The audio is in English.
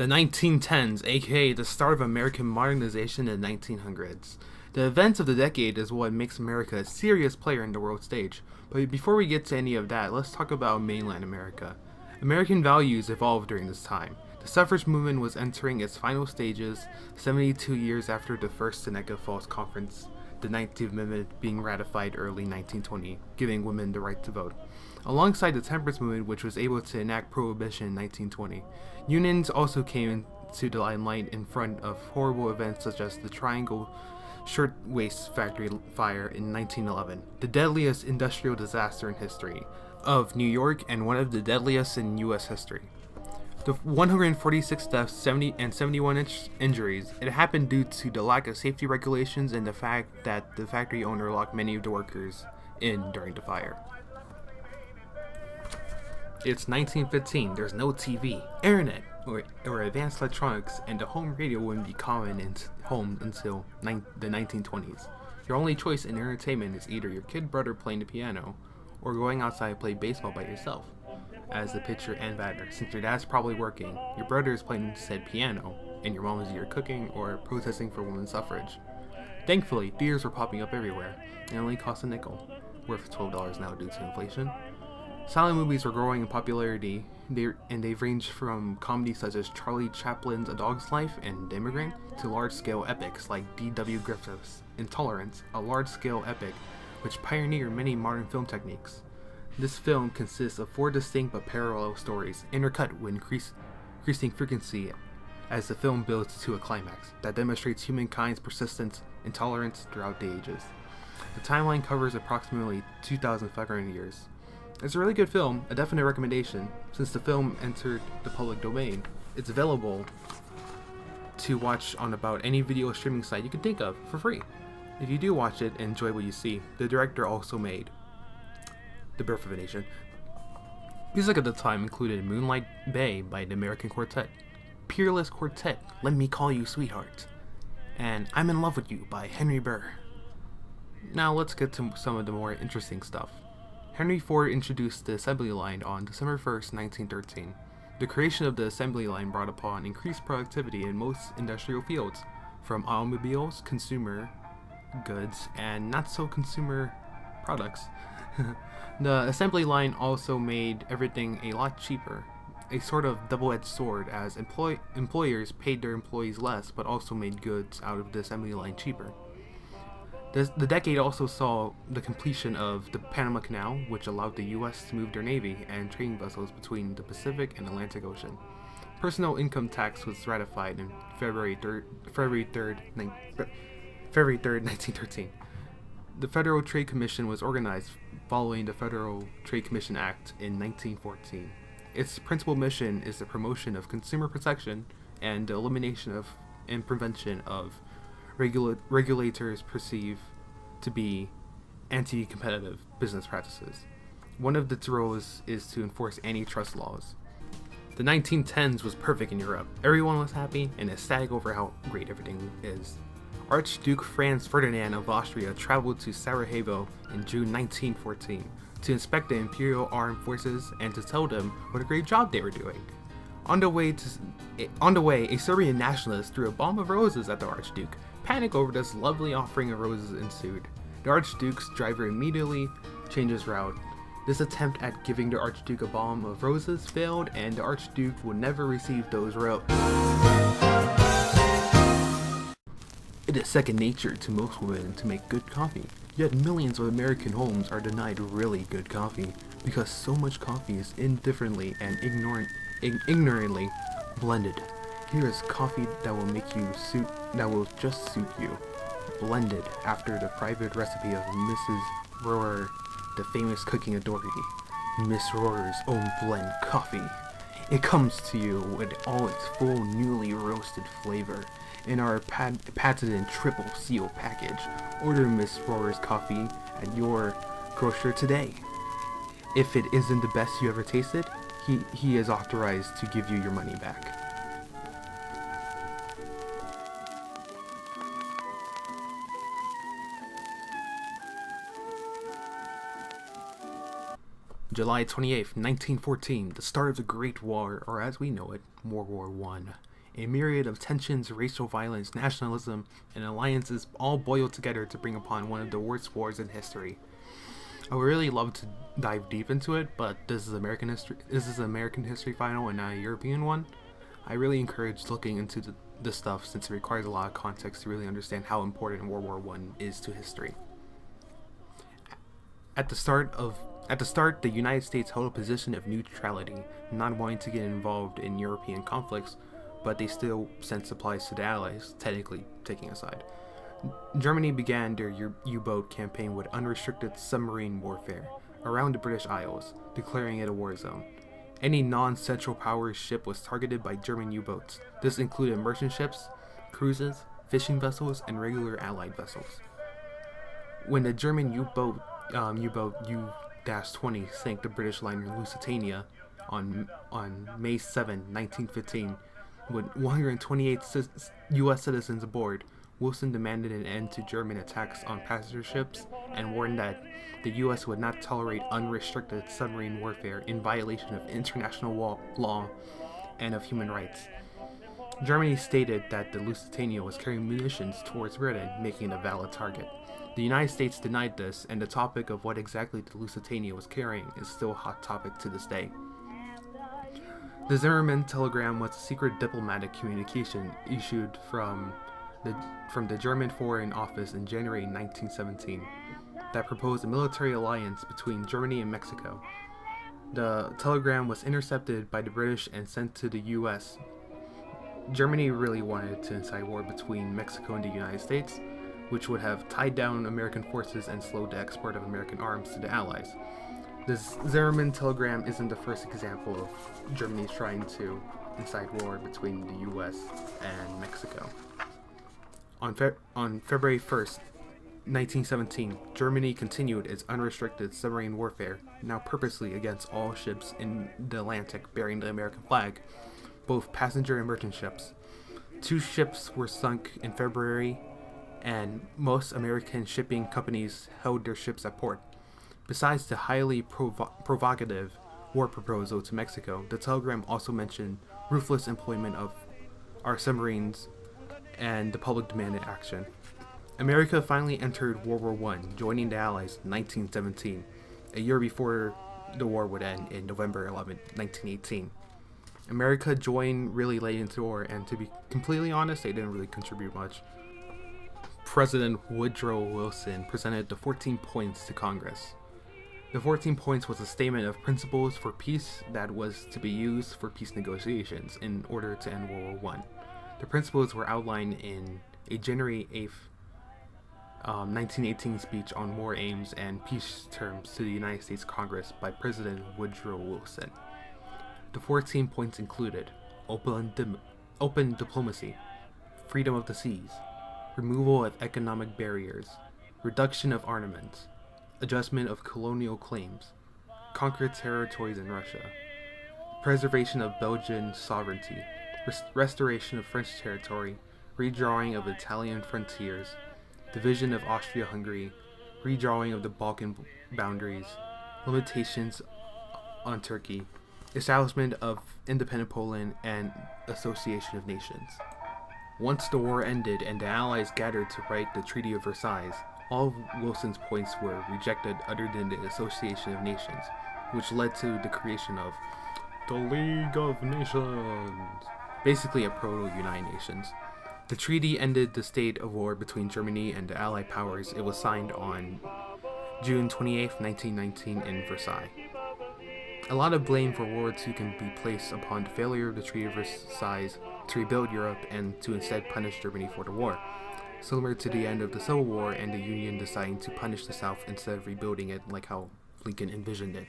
The 1910s, aka the start of American modernization in the 1900s. The events of the decade is what makes America a serious player in the world stage. But before we get to any of that, let's talk about mainland America. American values evolved during this time. The suffrage movement was entering its final stages 72 years after the First Seneca Falls Conference, the 19th Amendment being ratified early 1920, giving women the right to vote. Alongside the temperance movement, which was able to enact prohibition in 1920, unions also came into the limelight in front of horrible events such as the Triangle Shirtwaist Factory fire in 1911, the deadliest industrial disaster in history of New York and one of the deadliest in U.S. history. The 146 deaths, 70 and 71 injuries, it happened due to the lack of safety regulations and the fact that the factory owner locked many of the workers in during the fire. It's 1915, there's no TV, internet, or advanced electronics, and the home radio wouldn't be common in homes until the 1920s. Your only choice in entertainment is either your kid brother playing the piano, or going outside and play baseball by yourself, as the pitcher and batter. Since your dad's probably working, your brother is playing said piano, and your mom is either cooking or protesting for women's suffrage. Thankfully, theaters were popping up everywhere, and only cost a nickel, worth $12 now due to inflation. Silent movies were growing in popularity, and they've ranged from comedies such as Charlie Chaplin's A Dog's Life and The Immigrant to large-scale epics like D.W. Griffith's Intolerance, a large-scale epic which pioneered many modern film techniques. This film consists of 4 distinct but parallel stories, intercut with increasing frequency as the film builds to a climax that demonstrates humankind's persistent intolerance throughout the ages. The timeline covers approximately 2,500 years. It's a really good film, a definite recommendation. Since the film entered the public domain, it's available to watch on about any video streaming site you can think of for free. If you do watch it and enjoy what you see, the director also made The Birth of a Nation. Music at the time included Moonlight Bay by the American Quartet, Peerless Quartet, Let Me Call You Sweetheart, and I'm in Love with You by Henry Burr. Now let's get to some of the more interesting stuff. Henry Ford introduced the assembly line on December 1st, 1913. The creation of the assembly line brought upon increased productivity in most industrial fields, from automobiles, consumer goods, and not-so-consumer products. The assembly line also made everything a lot cheaper, a sort of double-edged sword, as employers paid their employees less but also made goods out of the assembly line cheaper. The decade also saw the completion of the Panama Canal, which allowed the U.S. to move their Navy and trading vessels between the Pacific and Atlantic Ocean. Personal income tax was ratified on February 3rd, 1913. The Federal Trade Commission was organized following the Federal Trade Commission Act in 1914. Its principal mission is the promotion of consumer protection and the elimination of and prevention of regulators perceive to be anti-competitive business practices. One of its roles is to enforce antitrust laws. The 1910s was perfect in Europe. Everyone was happy and ecstatic over how great everything is. Archduke Franz Ferdinand of Austria traveled to Sarajevo in June 1914 to inspect the Imperial Armed Forces and to tell them what a great job they were doing. On the way, a Serbian nationalist threw a bomb of roses at the Archduke. Panic over this lovely offering of roses ensued. The Archduke's driver immediately changed his route. This attempt at giving the Archduke a bomb of roses failed, and the Archduke would never receive those roses. It is second nature to most women to make good coffee, yet millions of American homes are denied really good coffee because so much coffee is indifferently and ignorantly blended. Here is coffee that will just suit you, blended after the private recipe of Mrs. Rohrer, the famous cooking authority. Miss Rohrer's own blend coffee. It comes to you with all its full, newly roasted flavor in our patented triple seal package. Order Miss Rohrer's coffee at your grocer today. If it isn't the best you ever tasted, he is authorized to give you your money back. July 28th, 1914, the start of the Great War, or as we know it, World War I. A myriad of tensions, racial violence, nationalism, and alliances all boiled together to bring upon one of the worst wars in history. I would really love to dive deep into it, but this is American history. This is an American history final and not a European one. I really encourage looking into this stuff since it requires a lot of context to really understand how important World War I is to history. At the start, the United States held a position of neutrality, not wanting to get involved in European conflicts, but they still sent supplies to the Allies, technically taking a side. Germany began their U-boat campaign with unrestricted submarine warfare around the British Isles, declaring it a war zone. Any non-Central Powers ship was targeted by German U-boats. This included merchant ships, cruisers, fishing vessels, and regular Allied vessels. When the German U-boat U-20 sank the British liner Lusitania on May 7, 1915, with 128 U.S. citizens aboard, Wilson demanded an end to German attacks on passenger ships and warned that the U.S. would not tolerate unrestricted submarine warfare in violation of international law and of human rights. Germany stated that the Lusitania was carrying munitions towards Britain, making it a valid target. The United States denied this, and the topic of what exactly the Lusitania was carrying is still a hot topic to this day. The Zimmermann telegram was a secret diplomatic communication issued from the German Foreign Office in January 1917 that proposed a military alliance between Germany and Mexico. The telegram was intercepted by the British and sent to the U.S. Germany really wanted to incite war between Mexico and the United States, which would have tied down American forces and slowed the export of American arms to the Allies. This Zimmermann telegram isn't the first example of Germany trying to incite war between the U.S. and Mexico. On February 1st, 1917, Germany continued its unrestricted submarine warfare, now purposely against all ships in the Atlantic bearing the American flag, both passenger and merchant ships. 2 ships were sunk in February, and most American shipping companies held their ships at port. Besides the highly provocative war proposal to Mexico, the telegram also mentioned ruthless employment of our submarines and the public demanded action. America finally entered World War I, joining the Allies in 1917, a year before the war would end in November 11, 1918. America joined really late into the war, and to be completely honest, they didn't really contribute much. President Woodrow Wilson presented the 14 points to Congress. The 14 points was a statement of principles for peace that was to be used for peace negotiations in order to end World War I. The principles were outlined in a January 8th, 1918 speech on war aims and peace terms to the United States Congress by President Woodrow Wilson. The 14 points included open diplomacy, freedom of the seas, removal of economic barriers, reduction of armaments, adjustment of colonial claims, conquered territories in Russia, preservation of Belgian sovereignty, restoration of French territory, redrawing of Italian frontiers, division of Austria-Hungary, redrawing of the Balkan boundaries, limitations on Turkey, establishment of independent Poland, and association of nations. Once the war ended and the Allies gathered to write the Treaty of Versailles, all of Wilson's points were rejected other than the Association of Nations, which led to the creation of the League of Nations, basically a proto-United Nations. The treaty ended the state of war between Germany and the Allied powers. It was signed on June 28, 1919 in Versailles. A lot of blame for World War II can be placed upon the failure of the Treaty of Versailles to rebuild Europe and to instead punish Germany for the war, similar to the end of the Civil War and the Union deciding to punish the South instead of rebuilding it like how Lincoln envisioned it.